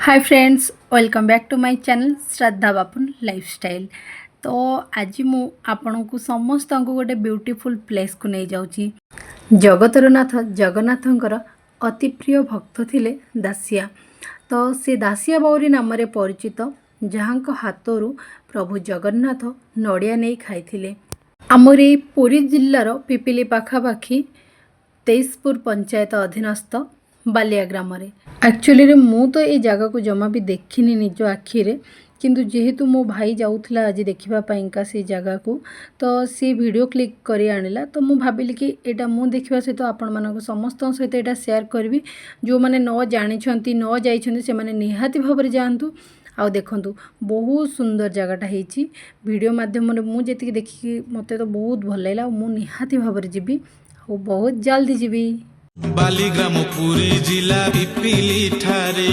Hi friends, welcome back to my channel Shraddha बापुन lifestyle. तो आज मु आपण को समस्त को गोटे ब्यूटीफुल प्लेस को नहीं जाऊँगी। जगतर नाथ जगन्नाथंकर अति प्रिय भक्त थिले दासिया। तो से दासिया बाउरी नाम रे परिचित, जहाँ हाथों प्रभु जगन्नाथ नड़िया नहीं खाई। आमर ये पुरी जिल्लार पिपिली पाखापाखि तेईसपुर पंचायत अधीनस्थ बालिया ग्राम एक्चुअली मु तो ये जगह को जमा भी देखनी निज आखिरे, किंतु जेहेतु मो भाई जाऊला आज देखापी से जगह को, तो सी वीडियो क्लिक कर आनिला। तो मु भाविली कि एटा मु देखा सहित आपण मानक समस्त सहित एटा शेयर करी। जो मैंने न जानी न जाइछन्ति से माने निहाती भाव में जातु आउ देखु। बहुत सुंदर जगहटा होती वीडियो मध्यम मु जी देखिकी मत तो बहुत भल लगा। मु निहाती भाव में जीवी और बहुत जल्दी जीवी। बालीग्राम पुरी जिला पिपिली ठारे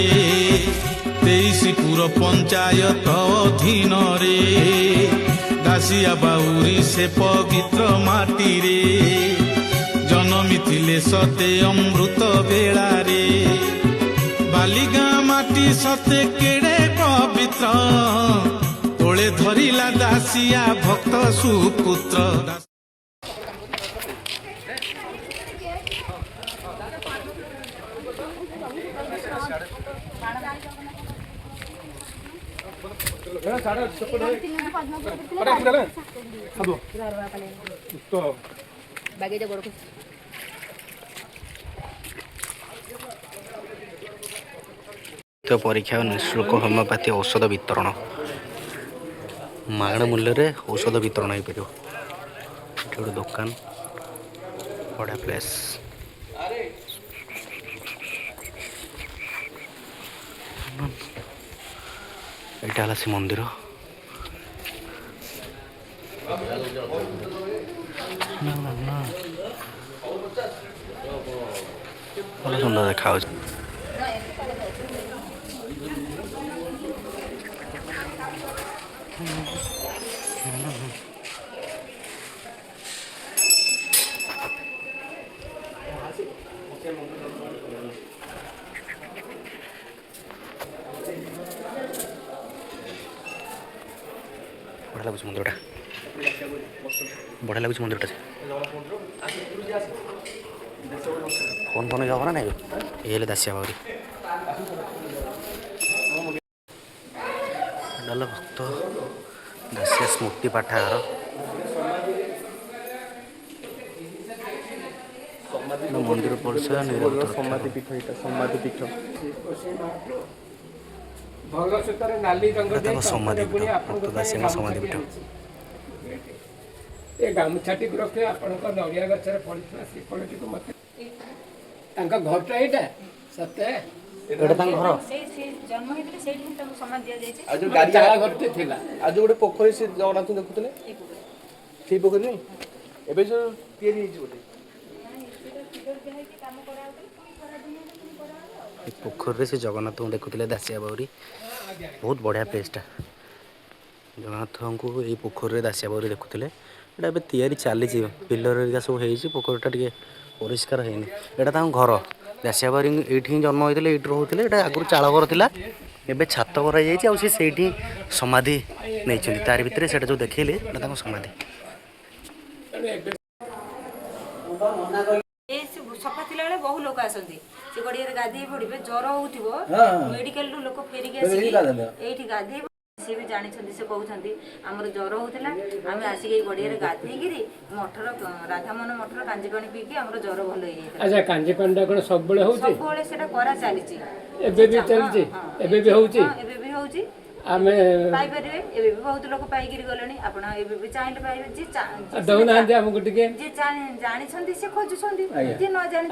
23पुर पंचायत अधीन रे दासिया बाउरी से पवित्र माटी रे जन्मिथिले सते अमृत बेला रे बालीगाँ माटी सते केड़े पवित्र तोले धरिला दासिया भक्त सुपुत्र। तो परीक्षा निःशुल्क होमियोपैथी औषध वितरण मागण मूल्य रे औषध वितरण हो पार। गोटे दुकान बड़ा प्लेस। यहाँ है से मंदिर भल सुंदर देखा बढ़िया लगुच मंदिरटा बढ़िया लगुच मंदिरटा फोन फोन जाओ ना नहीं ये दासिया बाउरी डाल भक्त दासिया स्मृति पाठागार मंदिर परिसर समाधिपीठ समाधिपीठ दासिया समाधिपीठ गामुछाटी रखे आप नड़िया गचर पड़ा से फलटी को मत घरटा यहाँ सत्य आज गोटे पोखरी से जगन्नाथ देखुले से पोखरी नहीं एबे जो तैयारी गोटे पोखर से जगन्नाथ को देखुले दासिया बाउरी। बहुत बढ़िया प्लेसटा जगन्नाथ को ये पोखर दासिया बाउरी देखुले। एटा ए तैयारी चली पिलर सब हो पोखरटा टे परिष्कार होनी। यहाँ घर दासिया बाउरी ये जन्म होते ये रोते आगुरी चाल घर था एवं छात कर से समाधि नहीं तार भितर से जो देखले समाधि सफा थिला बहु लोक आसती से गड़िया गाधे पड़े ज्वर हो मेडिकल लोक फेरिक आसिक गाधे सी भी जानी से कहते आमर ज्वर होता आम आसिक गड़िया गाधे मठर राधामोहन मठर कांजी पानी पीकी आम ज्वर भल हो अच्छा कांजी पानी कौन सब से करा चली आम पाइपर ए बहुत लोग पाइक गले आप चाहिए पाइबे जी आमको जानी से खोजुंट जी न जानी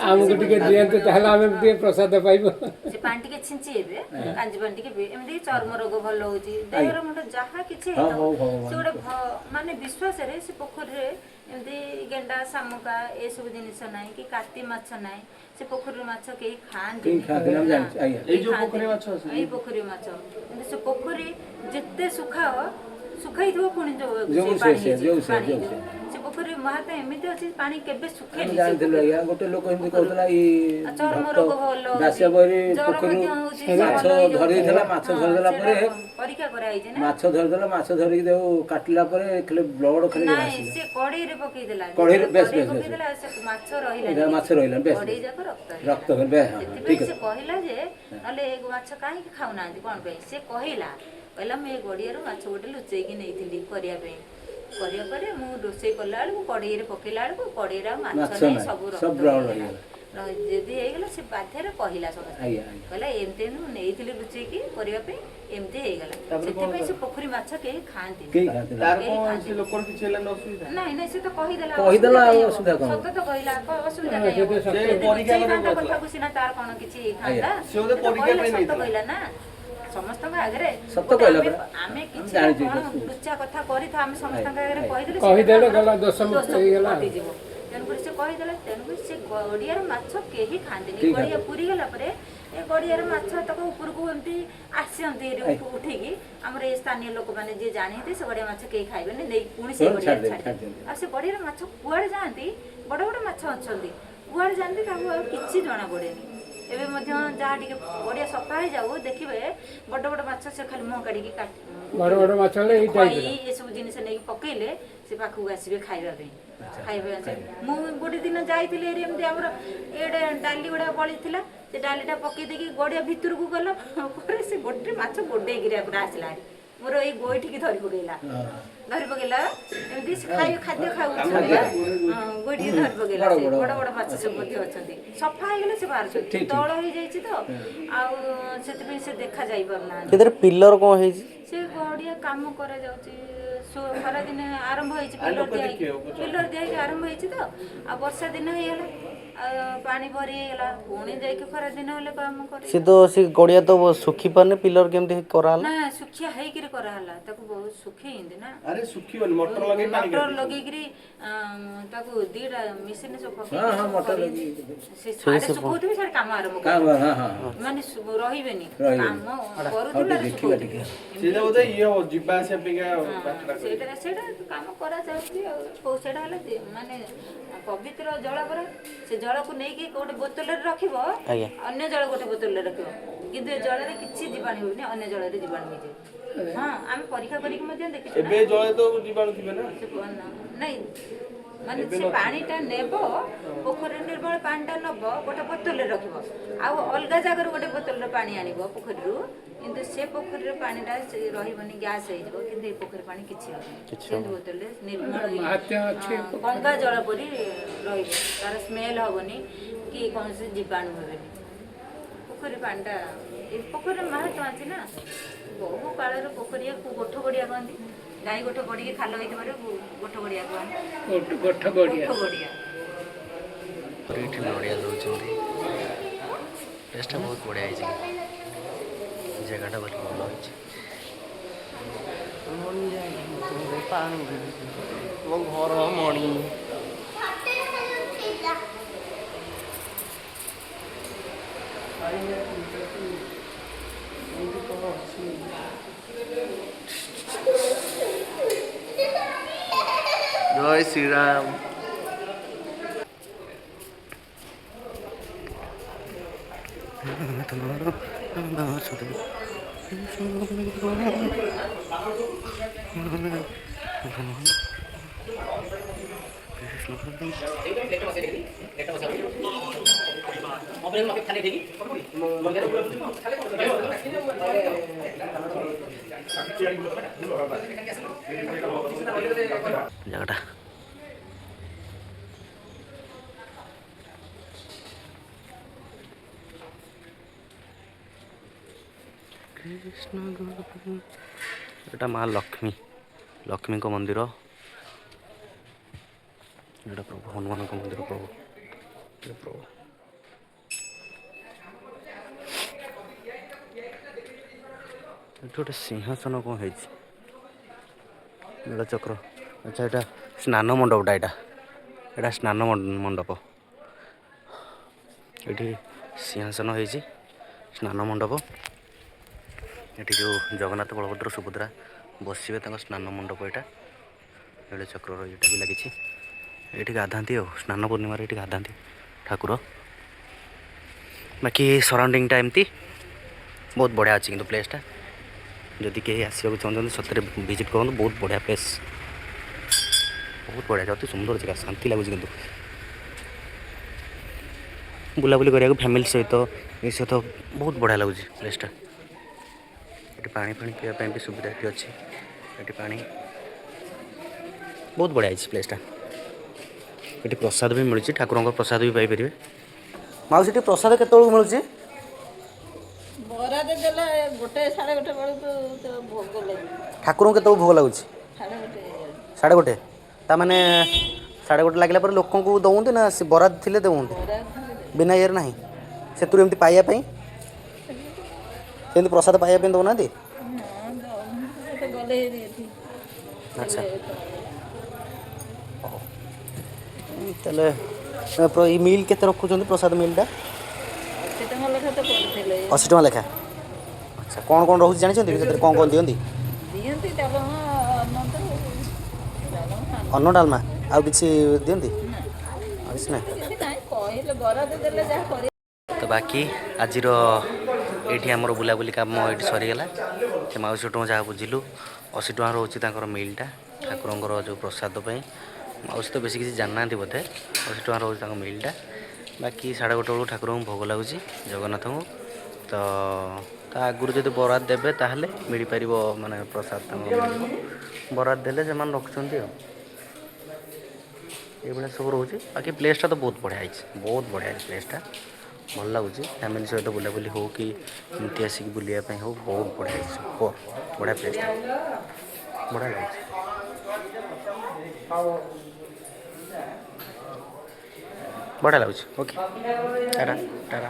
प्रसाद पाइब से पानी टे छिंची कांजी पानी टे एमती चर्म रोग भल हो देहर मुंड जहाँ कि गोटे मानने विश्वास से पोखरी एमती गेंडा शामुका ये सब जिनस ना कि काती माछ ना से पोखरी माछ कहीं खाती पोखरी माछ से पोखरी जिते सुखाओ सुखाई पुणी जो ପୋଖରୀ ମାହାତ୍ମ୍ୟ ଏମିତି ଅଛି ପାଣି କେବେ ଶୁଖେନି। ଜାଣିଥିଲୁ ଆଜ୍ଞା ଗୋଟେ ଲୋକ ଏମିତି କହୁଥିଲା ଚର୍ମ ରୋଗ ଭଲ ଦାସିଆ ବୈରୀ ଜ୍ୱର ପୋଖରୀରୁ ମଧ୍ୟ ହଉଛି ମାଛ ଧରିଥିଲା ମାଛ ଧରିଦେଲା ପରେ ପରୀକ୍ଷା କରାହେଇଛି ନା। ମାଛ ଧରିଦେଲା ମାଛ ଧରିକି ତାକୁ କାଟିଲା ପରେ ଖାଲି ବ୍ଲଡ ଖାଲି ନାଇଁ ସେ କଢେଇରେ ପକେଇଦେଲା କଢେଇରେ ବେଶ ପକେଇଦେଲା ସେ ମାଛ ରହିଲା ମାଛ ରହିଲା ବେଶ କଢେଇ ଯାକ ରକ୍ତ ରକ୍ତ ବେଶ ସେଥିପାଇଁ ସେ କହିଲା ଯେ ନହେଲେ ଏ ମାଛ କାହିଁକି ଖାଉନାହାନ୍ତି କଣ ପାଇଁ ସେ କହିଲା ମୁଁ ଏ ଗଡ଼ିଆରୁ ମାଛ ଗୋଟେ ଲୁଚେଇକି ନେଇଥିଲି କରିବା ପାଇଁ। କରିବା ପରେ ମୁଁ ରୋଷେଇ କଲା ବେଳକୁ କଢ଼େଇରେ ପକେଇଲା ବେଳକୁ କଢ଼େଇରେ ଆଉ ମାଛ ନାହିଁ ସବୁ ଯଦି ହେଇଗଲା ସେ ବାଧ୍ୟରେ କହିଲା ସମସ୍ତେ କହିଲା ଏମିତି ମୁଁ ନେଇଥିଲି ଲୁଚେଇକି କରିବା ପାଇଁ ଏମିତି ହେଇଗଲା। ସେଥିପାଇଁ ସେ ପୋଖରୀ ମାଛ କେହି ଖାଆନ୍ତିନି। ନାଇଁ ନାଇଁ ସେ ତ କହିଦେଲା ସତ ତ କହିଲା ଅସୁବିଧା ନାହିଁ କଥାକୁ ସିନା ତାର କଣ କିଛି ହେଇଥାନ୍ତା ସତ କହିଲା ନା ସମସ୍ତଙ୍କ ଆଗରେ ଆମେ କିଛି ଲୁଚା କଥା କରିଥାଉ ଆମେ ସମସ୍ତଙ୍କ ଆଗରେ କହିଦେଲେ ଗଲା ଦୋଷ ହେଇଗଲା। ତେଣୁକରି ସେ କହିଦେଲା ତେଣୁକରି ସେ ଗଡ଼ିଆର ମାଛ କେହି ଖାଆନ୍ତିନି। ଗଡ଼ିଆ ପୁରୀ ଗଲା ପରେ ଏ ଗଡ଼ିଆର ମାଛ ତକ ଉପରକୁ ଏମିତି ଆସିଛନ୍ତି ଉଠିକି ଆମର ଏ ସ୍ଥାନୀୟ ଲୋକମାନେ ଯିଏ ଜାଣିନ୍ତି ସେ ଗଡ଼ିଆ ମାଛ କେହି ଖାଇବେନି ନେଇ ପୁଣି ସେ ଗଡ଼ିଆରେ ଛାଡ଼ିବେ। ଆଉ ସେ ଗଡ଼ିଆର ମାଛ କୁଆଡ଼େ ଯାଆନ୍ତି ବଡ଼ ବଡ଼ ମାଛ ଅଛନ୍ତି କୁଆଡ଼େ ଯାଆନ୍ତି ତାକୁ ଆଉ କିଛି ଜଣା ପଡ଼େନି। ଏବେ ମଧ୍ୟ ଯାହା ଟିକେ ଗଡ଼ିଆ ସଫା ହେଇଯାଉ ଦେଖିବେ ବଡ଼ ବଡ଼ ମାଛ ସେ ଖାଲି ମୁହଁ କାଢ଼ିକି ଏସବୁ ଜିନିଷ ନେଇକି ପକେଇଲେ ସେ ପାଖକୁ ଆସିବେ ଖାଇବା ପାଇଁ। ମୁଁ ଗୋଟେ ଦିନ ଯାଇଥିଲି ଏମିତି ଆମର ଏଇଟା ଡାଲି ଗୁଡ଼ା ବଳିଥିଲା ସେ ଡାଲିଟା ପକେଇ ଦେଇକି ଗଡ଼ିଆ ଭିତରକୁ ଗଲା ପରେ ସେ ଗୋଟେ ମାଛ ଗୋଡ଼େଇକିରି ପୁରା ଆସିଲା ମୋର ଏଇ ଗୋଇଠିକି ଧରି ପକେଇଲା ଏମିତି ସେ ଖାଦ୍ୟ ଖାଉଛି ଗୋଇଠିକି ଧରି ପକେଇଲା। ସେ ବଡ଼ ବଡ଼ ମାଛ ସବୁ ମଧ୍ୟ ଅଛନ୍ତି ସଫା ହେଇଗଲେ ସେ ବାହାରୁଛନ୍ତି ତଳ ହେଇଯାଇଛି ତ ଆଉ ସେଥିପାଇଁ ସେ ଦେଖା ଯାଇ ପାରୁନାହାନ୍ତି। ପିଲର କ'ଣ ହେଇଛି ସେ ଗଡ଼ିଆ କାମ କରାଯାଉଛି ଖରାଦିନେ ଆରମ୍ଭ ହେଇଛି ପିଲର ଦିଆହେଇକି ଆରମ୍ଭ ହେଇଛି ତ ଆଉ ବର୍ଷା ଦିନ ହେଇଗଲା ପାଣି ଭରି ହେଇଗଲା ପୁଣି ଯାଇକି ଖରା ଦିନ ହେଲେ କାମ କରି ସେ ତ ସେ ଗଡ଼ିଆ ତ ଶୁଖି ପାରୁନି ପିଲର କେମିତି କରାହେଲା ନା ଶୁଖିଆ ହେଇକିରି କରାହେଲା ତାକୁ ବହୁତ ଶୁଖେଇନ୍ତି ନା ମଟର ଲଗେଇକିରି ତାକୁ ଦିଟା ମେସିନ ସବୁ ଶୁଖଉଥିବେ ସେଠି କାମ ଆରମ୍ଭ ମାନେ ରହିବେନି କାମ କରୁଥିଲା ସେଇଟା କାମ କରାଯାଉଛି ଆଉ ସେଇଟା ହେଲା ମାନେ ପବିତ୍ର ଜଳ ପରା ସେ ଜଳକୁ ନେଇକି ଗୋଟେ ବୋତଲରେ ରଖିବ ଅନ୍ୟ ଜଳ ଗୋଟେ ବୋତଲରେ ରଖିବ କିନ୍ତୁ ଏ ଜଳରେ କିଛି ଜୀବାଣୁ ହେଉନି ଅନ୍ୟ ଜଳରେ ଜୀବାଣୁ ହେଇଯାଏ। ହଁ ଆମେ ପରୀକ୍ଷା କରିକି ମଧ୍ୟ ଦେଖିଛୁ ନାଇଁ ମାନେ ସେ ପାଣିଟା ନେବ ପୋଖରୀରେ ନିର୍ମଳ ପାଣିଟା ନେବ ଗୋଟେ ବୋତଲରେ ରଖିବ ଆଉ ଅଲଗା ଜାଗାରୁ ଗୋଟେ ବୋତଲରେ ପାଣି ଆଣିବ ପୋଖରୀରୁ କିନ୍ତୁ ସେ ପୋଖରୀର ପାଣିଟା ସେ ରହିବନି ଗ୍ୟାସ୍ ହେଇଯିବ କିନ୍ତୁ ଏ ପୋଖରୀ ପାଣି କିଛି ହେବନି ସେମିତି ବୋତଲରେ ନିର୍ମଳ ଗଙ୍ଗା ଜଳ ପରି ରହିବ ତାର ସ୍ମେଲ୍ ହେବନି କି କୌଣସି ଜୀବାଣୁ ହେବେନି। ପୋଖରୀ ପାଣିଟା ଏ ପୋଖରୀର ମାହାତ୍ମ୍ୟ ଅଛି ନା ବହୁ କାଳରୁ ପୋଖରୀକୁ ଗୋଠ ଗଡ଼ିଆ କହନ୍ତି ଗାଈ ଗୋଠ ଗଡ଼ିକି ଖାଲ ହେଇଥିବାରୁ ଗୋଠ ଗଡ଼ିଆ କହନ୍ତି ଗୋଠ ଗଡ଼ିଆ ଏଇଠି ନଡ଼ିଆ ଦେଉଛନ୍ତି ଟେଷ୍ଟଟା ବହୁତ ବଢ଼ିଆ ହେଇଛି ଜାଗାଟା ଭଲ ହେଇଛି। ମୋ ଘର ମଣି ଜୟ ଶ୍ରୀରାମ। ଜାଗାଟା ଏଟା ମା ଲକ୍ଷ୍ମୀଙ୍କ ମନ୍ଦିର ଏଟା ପ୍ରଭୁ ହନୁମାନଙ୍କ ମନ୍ଦିର ପ୍ରଭୁ ଏଠି ଗୋଟେ ସିଂହାସନ କ'ଣ ହେଇଛି ନୀଳଚକ୍ର ଆଚ୍ଛା ଏଇଟା ସ୍ନାନ ମଣ୍ଡପଟା ଏଇଟା ସ୍ନାନ ମଣ୍ଡପ ଏଠି ସିଂହାସନ ହେଇଛି ସ୍ନାନ ମଣ୍ଡପ ଏଠି ଯେଉଁ ଜଗନ୍ନାଥ ବଳଭଦ୍ର ସୁଭଦ୍ରା ବସିବେ ତାଙ୍କ ସ୍ନାନ ମଣ୍ଡପ ଏଇଟା ନୀଳଚକ୍ରର ଏଇଟା ବି ଲାଗିଛି ये गाधाती स्नान पूर्णिम ये गाधाती ठाकुर बाकी सराउंडिंगटा एमती बहुत बढ़िया अच्छी किंतु प्लेसटा जदि कहीं आसवाक चाहते सतरे विजिट करूँ बहुत बढ़िया प्लेस बहुत बढ़िया अति सुंदर जगह शांति लगुच कि बुलाबुली करा फैमिली सहित ये सहित बहुत बढ़िया लगुच प्लेसटा ये पानी फाणी पीवाई भी सुविधा ये अच्छी ये पानी बहुत बढ़िया है प्लेसटा ये प्रसाद भी मिलूँ ठाकुर प्रसाद भी पाइपर माउसी प्रसाद केत मिलूँ बराद देला गोटे साढ़े गोटे बेलू भोग लगे ठाकुर केत भोग लगुच साढ़े गोटे साढ़े गोटे ताने साढ़े गोटे लगे लोक को दौंते ना से बराद थे दौंते बिना ये ना से एमती पाइबापी प्रसाद पाइबा दौना गले अच्छा ताले मिल केते रखुଛନ୍ତି प्रसाद मिलटा 80 टका लेखा अच्छा कौन कौन रोज जानी कौन कौन दियंती अन्न डालमा आउ किसी दियंती किसी ना तो बाकी आज ये आमर बुलाबुली काम ये सरीगला से माउसी टଙ୍କା जहाँ बुझिलु 80 टଙ୍କା रोचे मिलटा ठाकुर जो प्रसाद माउसी तो बेस किसी जाना बोधे 80 टଙ୍କା रोचे मिलटा बाकी 1:30 बेलू ठाकुर को भोग लगुच जगन्नाथ को तो आगुरी जब बराद देवे ताहले मिल पार माने प्रसाद बराद देले से रखुच्च ये सब रोचे बाकी प्लेसटा तो बहुत बढ़िया बहुत बढ़िया प्लेसटा भल लगुच फैमिली सहित बुलाबुली हो कि एमती आसिक बुलायापी हो बहुत बढ़िया सुपर बढ़िया प्लेसटा बढ़िया लगे बढ़िया लगुच ओके टाटा टाटा